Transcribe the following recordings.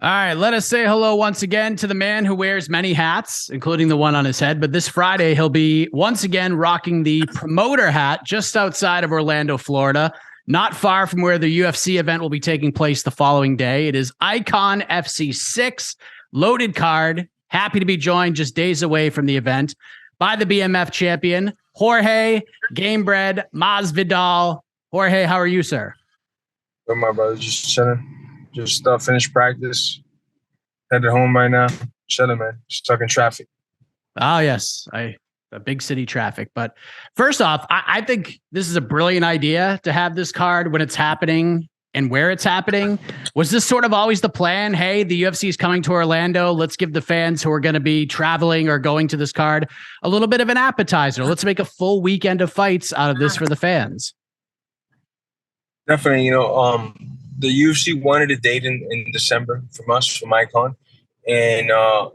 All right, let us say hello once again to the man who wears many hats, including the one on his head. But this Friday, he'll be once again rocking the promoter hat just outside of Orlando, Florida, not far from where the UFC event will be taking place the following day. It is iKON FC 6, loaded card. Happy to be joined just days away from the event by the BMF champion, Jorge Gamebred Masvidal. Jorge, how are you, sir? With my brother, just chilling. Just finished practice. Headed home right now. Chilling, man. Just stuck in traffic. Oh, yes. A big city traffic. But first off, I think this is a brilliant idea to have this card when it's happening and where it's happening. Was this sort of always the plan? Hey, the UFC is coming to Orlando. Let's give the fans who are going to be traveling or going to this card a little bit of an appetizer. Let's make a full weekend of fights out of this for the fans. Definitely, the UFC wanted a date in December from us, from iKON, and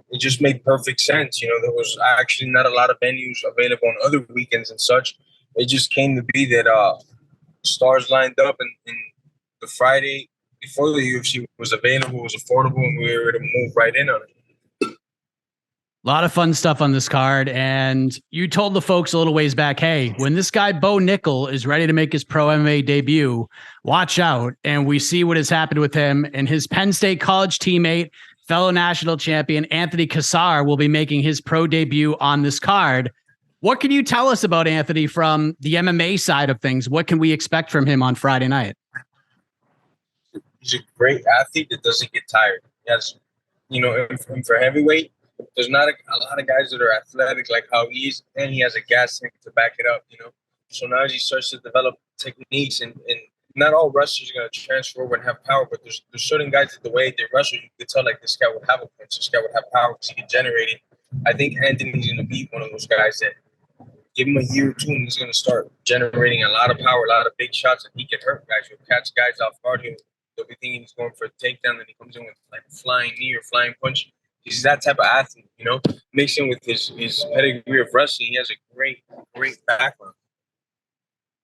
it just made perfect sense. There was actually not a lot of venues available on other weekends and such. It just came to be that stars lined up, and the Friday before the UFC was available, was affordable, and we were able to move right in on it. A lot of fun stuff on this card. And you told the folks a little ways back, hey, when this guy Bo Nickel is ready to make his pro MMA debut, watch out. And we see what has happened with him, and his Penn State college teammate, fellow national champion Anthony Cassar, will be making his pro debut on this card. What can you tell us about Anthony from the MMA side of things? What can we expect from him on Friday night? He's a great athlete that doesn't get tired. Yes, and for heavyweight, there's not a lot of guys that are athletic like how he is, and he has a gas tank to back it up, So now as he starts to develop techniques, and not all wrestlers are going to transfer over and have power, but there's certain guys that the way they wrestle, you can tell like this guy would have a punch, this guy would have power because he can generate it. I think Anthony's going to be one of those guys that give him a year or two and he's going to start generating a lot of power, a lot of big shots, and he can hurt guys. He'll catch guys off guard. They'll be thinking he's going for a takedown, and he comes in with like a flying knee or flying punch. He's that type of athlete, mixing with his pedigree of wrestling. He has a great background.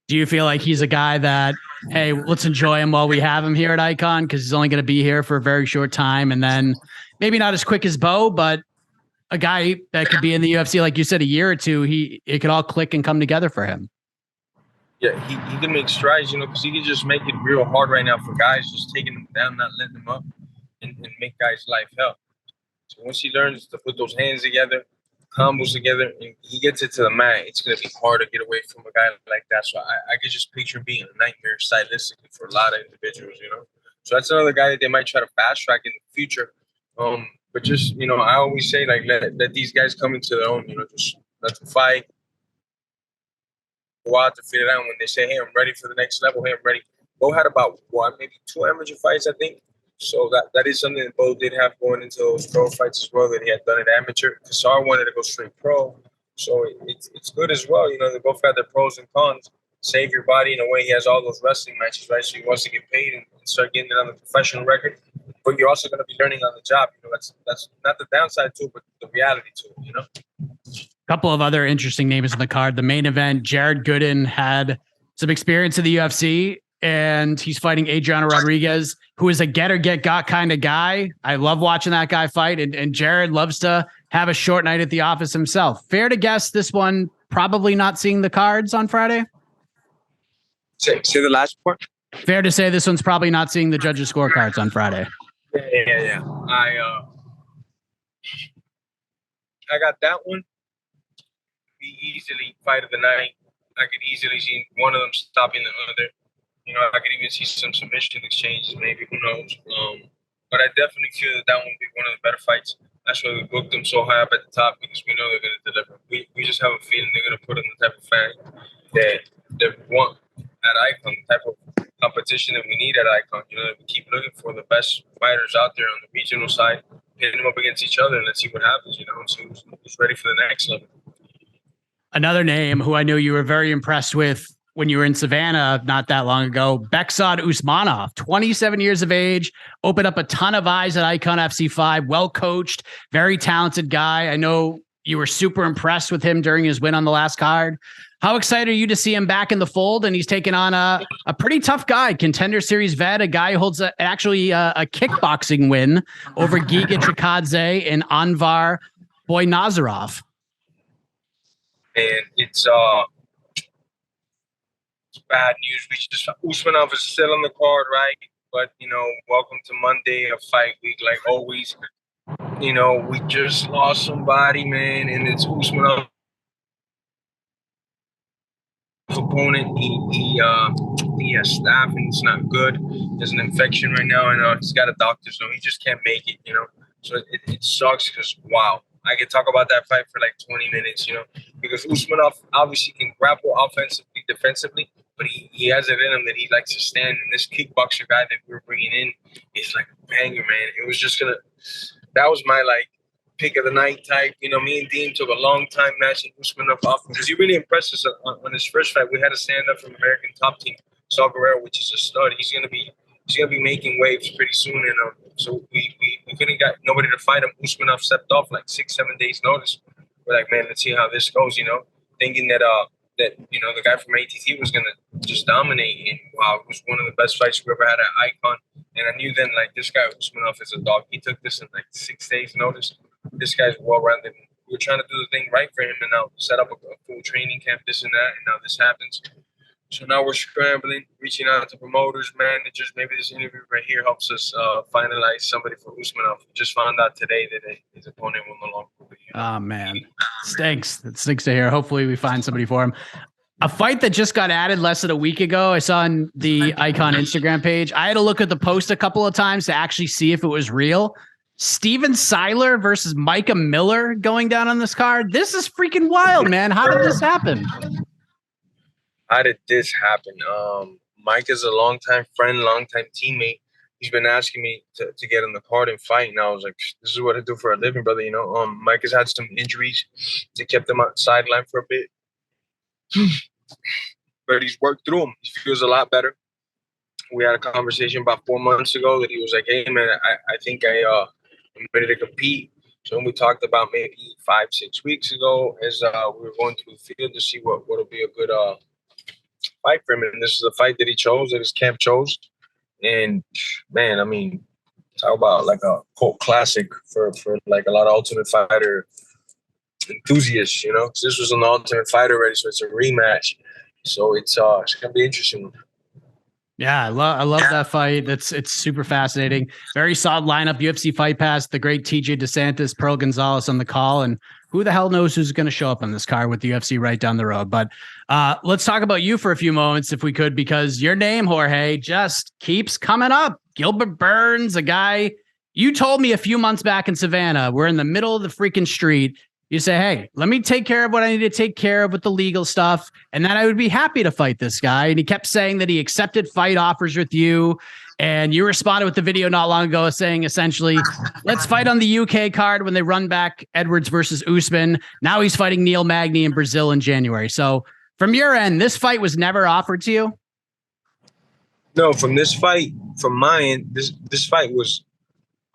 Do you feel like he's a guy that, hey, let's enjoy him while we have him here at iKON, because he's only going to be here for a very short time, and then maybe not as quick as Bo, but a guy that could be in the UFC, like you said, a year or two, it could all click and come together for him? Yeah, he can make strides, because he can just make it real hard right now for guys, just taking them down, not letting them up, and make guys' life hell. So once he learns to put those hands together, combos together, and he gets it to the mat, it's going to be hard to get away from a guy like that. So I could just picture being a nightmare stylistically for a lot of individuals, So that's another guy that they might try to fast track in the future. But just, I always say, like, let these guys come into their own, just let them fight. Go out to figure it out. When they say, hey, I'm ready for the next level, hey, I'm ready. Bo had about, maybe 2 amateur fights, I think. So that is something that Bo did have going into those pro fights as well, that he had done at amateur. Cassar wanted to go straight pro. So it's good as well. They both got their pros and cons. Save your body in a way. He has all those wrestling matches, right? So he wants to get paid and start getting it on the professional record. But you're also going to be learning on the job. That's not the downside to it, but the reality to it, A couple of other interesting names on the card. The main event, Jared Gooden had some experience in the UFC, and he's fighting Adriano Rodriguez, who is a get or get got kind of guy. I love watching that guy fight, and Jared loves to have a short night at the office himself. Fair to guess this one probably not seeing the cards on Friday? Say the last part? Fair to say this one's probably not seeing the judges' scorecards on Friday. Yeah. I got that one. Be easily fight of the night. I could easily see one of them stopping the other. I could even see some submission exchanges, maybe, who knows. But I definitely feel that would be one of the better fights. That's why we booked them so high up at the top, because we know they're going to deliver. We just have a feeling they're going to put in the type of fan that want at iKON, the type of competition that we need at iKON. We keep looking for the best fighters out there on the regional side, pitting them up against each other, and let's see what happens, so who's ready for the next level. Another name who I know you were very impressed with when you were in Savannah not that long ago, Beksad Usmanov, 27 years of age, opened up a ton of eyes at iKON FC5, well coached, very talented guy. I know you were super impressed with him during his win on the last card. How excited are you to see him back in the fold? And he's taking on a pretty tough guy, Contender Series vet, a guy who holds a kickboxing win over Giga Chikadze and Anvar Boynazarov. And it's bad news. Usmanov is still on the card, right? But, welcome to Monday of fight week, like always. We just lost somebody, man, and it's Usmanov. Opponent, he has staph and it's not good. There's an infection right now, and he's got a doctor, so he just can't make it. So it sucks because wow, I could talk about that fight for like 20 minutes. Because Usmanov obviously can grapple offensively, defensively, but he has it in him that he likes to stand. And this kickboxer guy that we're bringing in is like a banger, man. It was just that was my pick of the night type. Me and Dean took a long time matching Usmanov off because he really impressed us on his first fight. We had to stand up from American top team, Saul Guerrero, which is a stud. He's gonna be making waves pretty soon, and so we couldn't get nobody to fight him. Usmanov stepped off like 6-7 days notice. We're like, man, let's see how this goes. Thinking that the guy from ATT was gonna just dominate, and wow, it was one of the best fights we ever had at iKON. And I knew then this guy Usmanov is a dog. He took this in 6 days notice. This guy's well-rounded. We're trying to do the thing right for him, and now set up a full training camp, this and that, and now this happens. So now we're scrambling, reaching out to promoters, managers. Maybe this interview right here helps us finalize somebody for Usmanov. We just found out today that his opponent will no longer be here. Oh, man. Stinks. It stinks to hear. Hopefully we find somebody for him. A fight that just got added less than a week ago, I saw on the iKON Instagram page. I had to look at the post a couple of times to actually see if it was real. Steven Seiler versus Micah Miller going down on this card. This is freaking wild, man. How did this happen? How did this happen? Mike is a longtime friend, longtime teammate. He's been asking me to get in the card and fight, and I was like, this is what I do for a living, brother. Mike has had some injuries that kept him on sideline for a bit. But he's worked through them. He feels a lot better. We had a conversation about 4 months ago that he was like, hey, man, I think I'm ready to compete. So we talked about maybe 5-6 weeks ago as we were going through the field to see what would be a good fight for him. And this is a fight that he chose, that his camp chose. And, man, I mean, talk about a cult classic for a lot of Ultimate Fighter enthusiasts, This was an Ultimate Fighter already, so it's a rematch. So it's going to be interesting. Yeah, I love that fight. It's super fascinating. Very solid lineup. UFC Fight Pass, the great TJ DeSantis, Pearl Gonzalez on the call, and who the hell knows who's going to show up on this card with the UFC right down the road. But let's talk about you for a few moments, if we could, because your name, Jorge, just keeps coming up. Gilbert Burns, a guy you told me a few months back in Savannah. We're in the middle of the freaking street. You say, hey, let me take care of what I need to take care of with the legal stuff, and then I would be happy to fight this guy. And he kept saying that he accepted fight offers with you, and you responded with the video not long ago saying essentially, let's fight on the UK card when they run back Edwards versus Usman. Now he's fighting Neil Magny in Brazil in January. So from your end, this fight was never offered to you? No, from my end, this fight was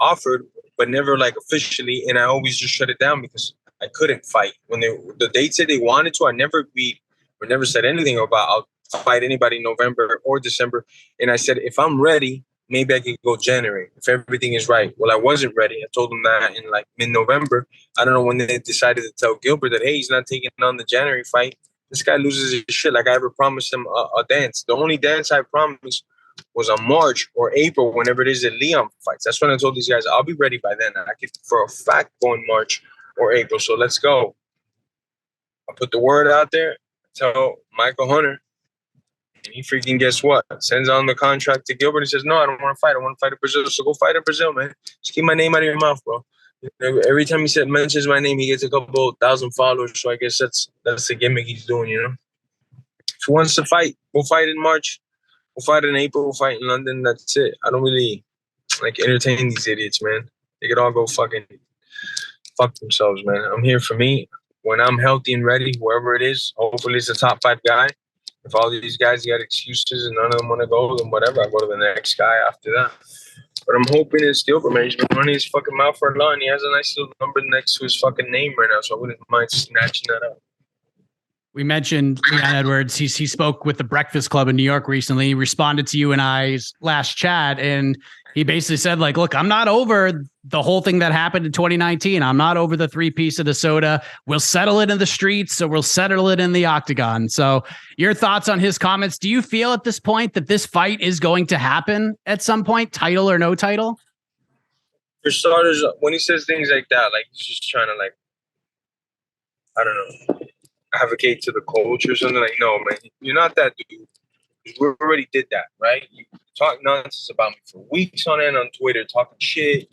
offered, but never officially, and I always just shut it down because I couldn't fight. When the date said they wanted to, I never said anything about I'll fight anybody in November or December. And I said, if I'm ready, maybe I could go January if everything is right. Well, I wasn't ready. I told them that in mid-November. I don't know when they decided to tell Gilbert that, hey, he's not taking on the January fight. This guy loses his shit. I ever promised him a dance. The only dance I promised was on March or April, whenever it is that Leon fights. That's when I told these guys, I'll be ready by then. I could, for a fact, go in March or April. So let's go. I put the word out there, tell Michael Hunter, and he freaking, guess what? Sends on the contract to Gilbert. He says, no, I don't want to fight. I want to fight in Brazil. So go fight in Brazil, man. Just keep my name out of your mouth, bro. Every time he mentions my name, he gets a couple thousand followers. So I guess that's the gimmick he's doing, If he wants to fight, we'll fight in March. We'll fight in April. We'll fight in London. That's it. I don't really entertain these idiots, man. They could all go fuck themselves, man. I'm here for me. When I'm healthy and ready, whoever it is, hopefully it's a top 5 guy. If all these guys got excuses and none of them want to go, then whatever. I go to the next guy after that. But I'm hoping it's Gilbert, man. He's been running his fucking mouth for a lot, and he has a nice little number next to his fucking name right now, so I wouldn't mind snatching that up. We mentioned Leon Edwards. He spoke with the Breakfast Club in New York recently. He responded to you and I's last chat, and he basically said, like, look, I'm not over the whole thing that happened in 2019. I'm not over the 3-piece of the soda. We'll settle it in the streets, so we'll settle it in the octagon. So your thoughts on his comments? Do you feel at this point that this fight is going to happen at some point, title or no title? For starters, when he says things like that, like he's just trying to, like, I don't know, advocate to the culture or something. Like, no, man, you're not that dude. We already did that, right? You talk nonsense about me for weeks on end on Twitter, talking shit,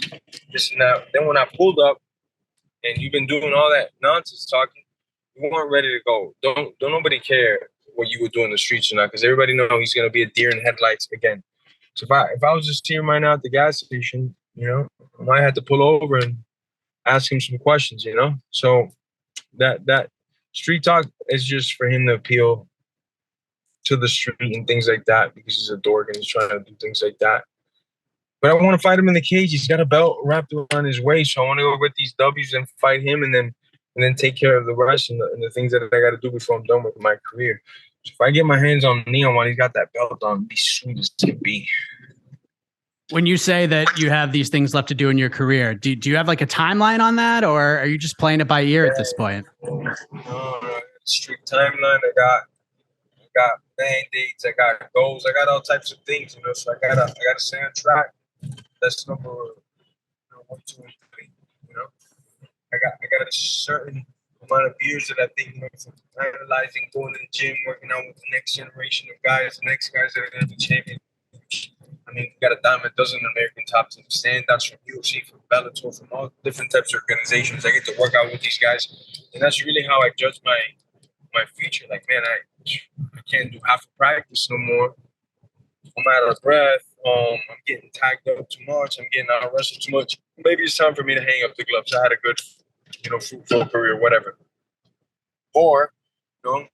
this and that. Then when I pulled up and you've been doing all that nonsense talking, you weren't ready to go. Don't nobody care what you were doing in the streets or not, because everybody knows he's gonna be a deer in headlights again. So if I was just here right now at the gas station, you know, I might have to pull over and ask him some questions, you know. So that street talk is just for him to appeal to the street and things like that, because he's a dork and he's trying to do things like that. But I want to fight him in the cage. He's got a belt wrapped around his waist, so I want to go with these W's and fight him, and then take care of the rest and the things that I got to do before I'm done with my career. So if I get my hands on Leon while he's got that belt on, it'd be sweet as can be. When you say that you have these things left to do in your career, do you have like a timeline on that, or are you just playing it by ear at this point? No, strict timeline. I got mandates, I got goals, I got all types of things, you know. So I gotta stay on track. That's number 1, 2, and 3. You know, I got a certain amount of years that I think, you know, from analyzing, going to the gym, working out with the next generation of guys, the next guys that are gonna be champions. I mean, we got a dime a dozen American top team standouts from UFC, from Bellator, from all different types of organizations. I get to work out with these guys, and that's really how I judge my future. Like, man, I can't do half a practice no more. I'm out of breath. I'm getting tagged up too much. I'm getting out of wrestle too much. Maybe it's time for me to hang up the gloves. I had a good, you know, fruitful career, whatever. Or, you know,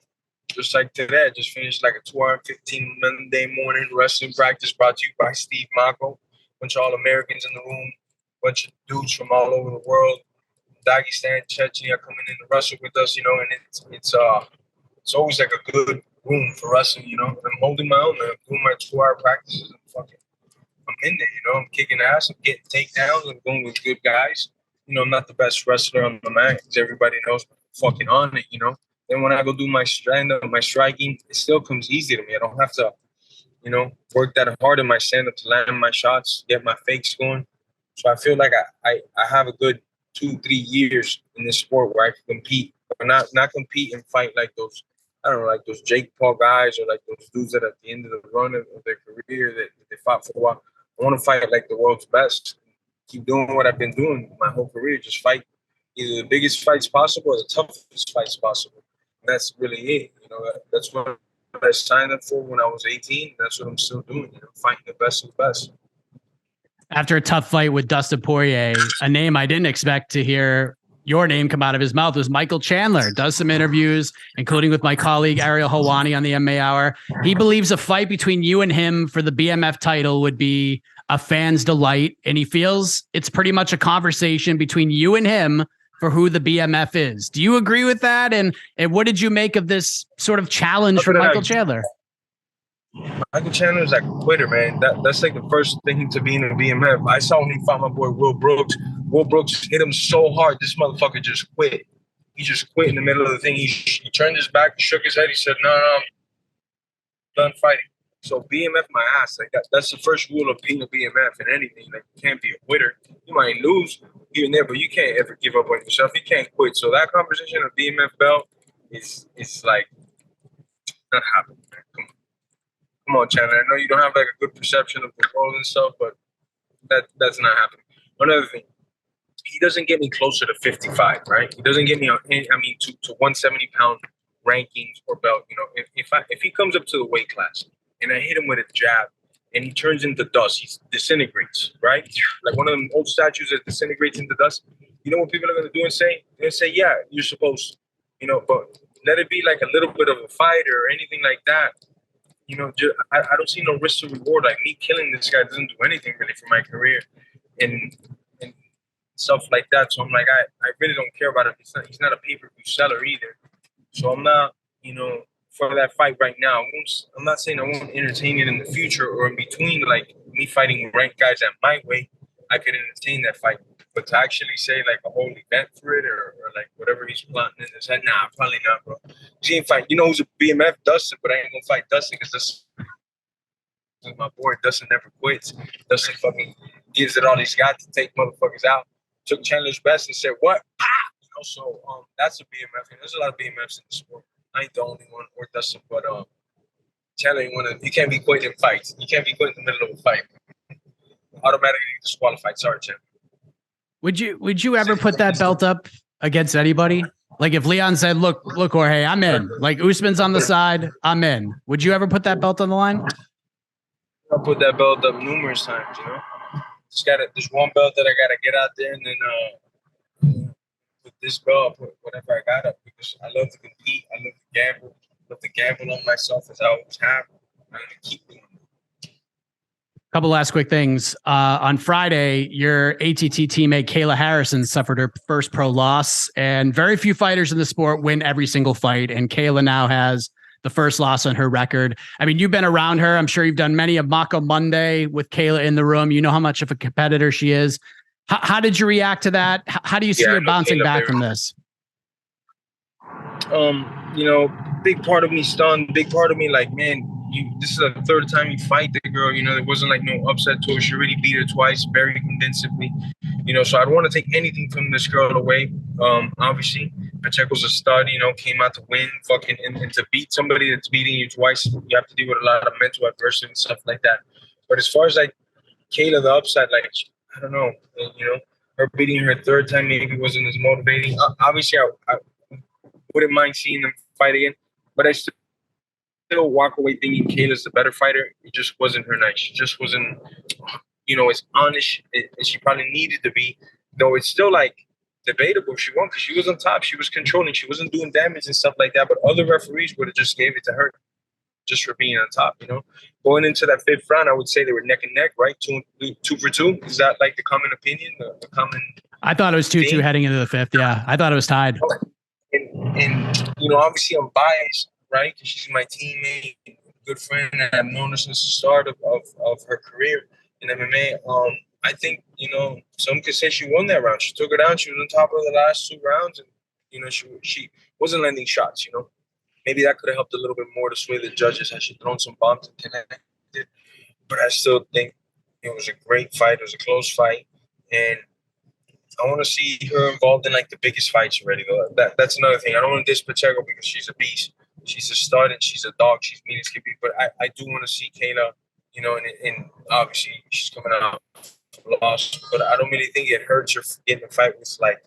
just like today, I just finished like a 2-hour 15 Monday morning wrestling practice brought to you by Steve Mako. Bunch of All-Americans in the room. Bunch of dudes from all over the world. Dagestan, Chechnya coming in to wrestle with us, you know, and it's always like a good room for wrestling, you know. I'm holding my own, man. I'm doing my 2-hour practices. I'm in there, you know. I'm kicking ass. I'm getting takedowns. I'm going with good guys. You know, I'm not the best wrestler on the mat, because everybody knows I'm fucking on it, you know. Then when I go do my stand-up, my striking, it still comes easy to me. I don't have to, you know, work that hard in my stand-up to land my shots, get my fakes going. So I feel like I have a good 2-3 years in this sport where I can compete, but not compete and fight like those, I don't know, like those Jake Paul guys, or like those dudes that at the end of the run of their career that they fought for a while. I want to fight like the world's best. Keep doing what I've been doing my whole career. Just fight either the biggest fights possible or the toughest fights possible. And that's really it. You know, that's what I signed up for when I was 18. That's what I'm still doing. You know, fighting the best of the best. After a tough fight with Dustin Poirier, a name I didn't expect to hear your name come out of his mouth was Michael Chandler. Does some interviews, including with my colleague Ariel Helwani on the MMA Hour. He believes a fight between you and him for the BMF title would be a fan's delight, and he feels it's pretty much a conversation between you and him for who the BMF is. Do you agree with that? And what did you make of this sort of challenge for Michael Chandler? Michael Chandler is like a quitter, man. That's like the first thing to be in the BMF. I saw when he fought my boy Will Brooks. Will Brooks hit him so hard, this motherfucker just quit. He just quit in the middle of the thing. He turned his back, he shook his head. He said, no, I'm done fighting. So BMF my ass. Like that's the first rule of being a BMF in anything. Like, you can't be a quitter. You might lose here and there, but you can't ever give up on yourself. You can't quit. So that conversation of BMF belt is like not happening, man. Come on, Chandler. I know you don't have like a good perception of the world and stuff, but that's not happening. Another thing, he doesn't get me closer to 55, right? He doesn't get me to 170 pound rankings or belt. You know, if he comes up to the weight class and I hit him with a jab and he turns into dust, he disintegrates, right? Like one of them old statues that disintegrates into dust. You know what people are gonna do and say? They're gonna say, yeah, you're supposed to, you know, but let it be like a little bit of a fight or anything like that. I don't see no risk to reward. Like me killing this guy doesn't do anything really for my career and stuff like that. So I'm like, I really don't care about it. He's not a pay-per-view seller either. So I'm not, for that fight right now. I'm not saying I won't entertain it in the future or in between, like me fighting ranked guys at my weight. I could entertain that fight. But to actually say like a whole event for it or like whatever he's planning in his head, nah, probably not, bro. He ain't fight. You know who's a BMF? Dustin, but I ain't gonna fight Dustin because Dustin is my boy. Dustin never quits. Dustin fucking gives it all he's got to take motherfuckers out. Took Chandler's best and said, what? Ah! So that's a BMF. And there's a lot of BMFs in the sport. I ain't the only one or Dustin, but Chandler, you can't be quitting in fights. You can't be quitting in the middle of a fight. Automatically disqualified. Sorry, Chandler. Would you ever put that belt up against anybody? Like if Leon said, look, Jorge, I'm in. Like Usman's on the side, I'm in. Would you ever put that belt on the line? I put that belt up numerous times, There's one belt that I gotta get out there and then with this belt, I put whatever I got up because I love to compete, I love to gamble. I love to gamble on myself as I always have. I'm gonna keep doing it. Couple last quick things. On Friday, your ATT teammate Kayla Harrison suffered her first pro loss, and very few fighters in the sport win every single fight. And Kayla now has the first loss on her record. I mean, you've been around her. I'm sure you've done many of Mako Monday with Kayla in the room. You know how much of a competitor she is. How did you react to that? How do you see her bouncing back from this? Big part of me stunned. Big part of me like, man, this is the third time you fight the girl. It wasn't like no upset to her. She already beat her twice, very convincingly. So I don't want to take anything from this girl away. Obviously, Pacheco's a stud. Came out to win, fucking, and to beat somebody that's beating you twice, you have to deal with a lot of mental adversity and stuff like that. But as far as like Kayla, the upside, like I don't know, her beating her third time maybe wasn't as motivating. Obviously, I wouldn't mind seeing them fight again, but I still walk away thinking Kayla's the better fighter. It just wasn't her night. She just wasn't, as honest as she probably needed to be. Though it's still like debatable if she won because she was on top. She was controlling. She wasn't doing damage and stuff like that. But other referees would have just gave it to her just for being on top. Going into that fifth round, I would say they were neck and neck, right? Two for two. Is that like the common opinion? The common? I thought it was 2-2 heading into the fifth. Yeah, I thought it was tied. And obviously I'm biased, right? Because she's my teammate, good friend, and I've known her since the start of her career in MMA. I think, some could say she won that round. She took her down. She was on top of the last 2 rounds, and she wasn't landing shots. Maybe that could have helped a little bit more to sway the judges. Had she thrown some bombs and connected, but I still think it was a great fight. It was a close fight, and I want to see her involved in like the biggest fights already. Though that's another thing. I don't want to diss Pacheco because she's a beast. She's a stud and she's a dog. She's mean as can be. But I do want to see Kayla, and obviously she's coming out lost. But I don't really think it hurts her getting a fight with like,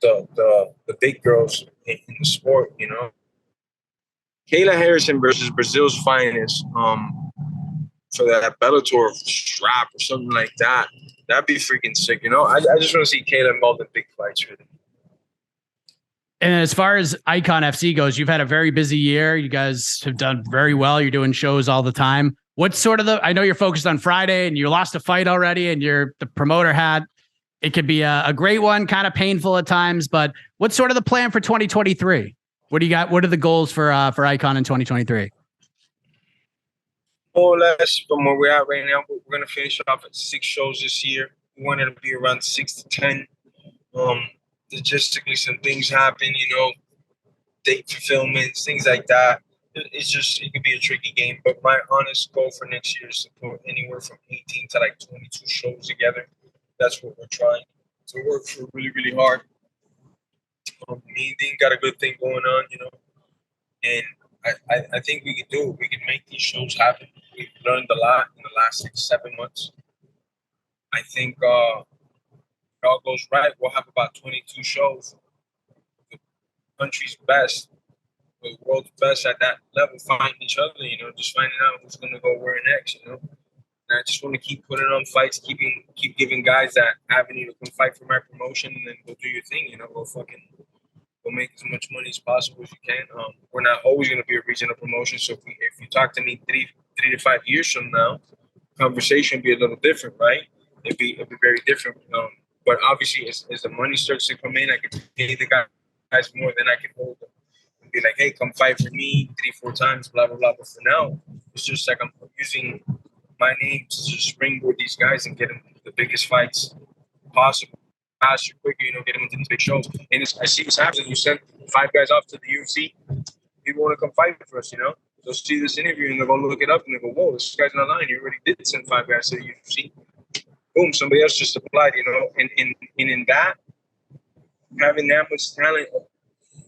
the big girls in the sport. Kayla Harrison versus Brazil's finest. For that Bellator strap or something like that. That'd be freaking sick, I just want to see Kayla involved in big fights, really. And as far as iKON FC goes, you've had a very busy year. You guys have done very well. You're doing shows all the time. What's sort of I know you're focused on Friday and you lost a fight already and you're the promoter hat. It could be a great one, kind of painful at times, but what's sort of the plan for 2023? What do you got? What are the goals for iKON in 2023? More or less from where we're at right now, we're going to finish off at 6 shows this year. We want it to be around 6 to 10. Logistically, some things happen, date fulfillments, things like that. It could be a tricky game, but my honest goal for next year is to put anywhere from 18 to like 22 shows together. That's what we're trying to work for really, really hard. Me and Dean got a good thing going on, and I think we can do it. We can make these shows happen. We've learned a lot in the last 6-7 months. I think if all goes right, we'll have about 22 shows. The country's best, the world's best at that level, finding each other, just finding out who's going to go where next, And I just want to keep putting on fights, keep giving guys that avenue to come fight for my promotion and then go do your thing, Go make as much money as possible as you can. We're not always going to be a regional promotion. So if you talk to me three to 5 years from now, conversation be a little different, right? It'd be very different. But obviously, as the money starts to come in, I can pay the guys more than I can hold them. And be like, hey, come fight for me 3-4 times, blah blah blah. But for now, it's just like I'm using my name to just springboard these guys and get them the biggest fights possible. Faster, quicker, get them into these big shows. And I see what's happening. You send 5 guys off to the UFC. People want to come fight for us, They'll see this interview and they'll go look it up and they go, whoa, this guy's not lying. You already did send 5 guys to the UFC. Boom, somebody else just applied, And in that, having that much talent,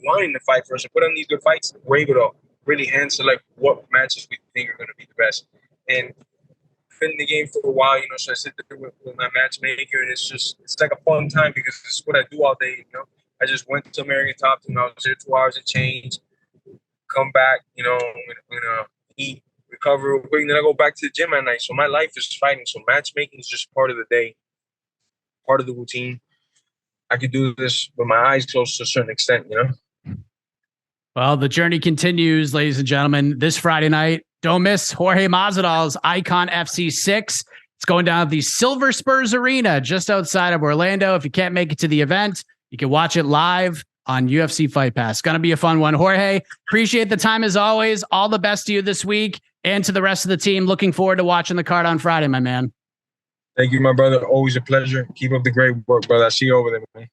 wanting to fight for us and put on these good fights, we're able to really hand select what matches we think are going to be the best. And been in the game for a while, so I sit there with my matchmaker, and it's like a fun time because this is what I do all day, I just went to American Top Team, I was there 2 hours and change, come back, I'm gonna eat, recover real quick, and then I go back to the gym at night. So my life is fighting. So matchmaking is just part of the day, part of the routine. I could do this with my eyes closed to a certain extent, Well, the journey continues, ladies and gentlemen. This Friday night, don't miss Jorge Masvidal's iKON FC 6. It's going down at the Silver Spurs Arena just outside of Orlando. If you can't make it to the event, you can watch it live on UFC Fight Pass. It's going to be a fun one. Jorge, appreciate the time as always. All the best to you this week and to the rest of the team. Looking forward to watching the card on Friday, my man. Thank you, my brother. Always a pleasure. Keep up the great work, brother. I see you over there, man.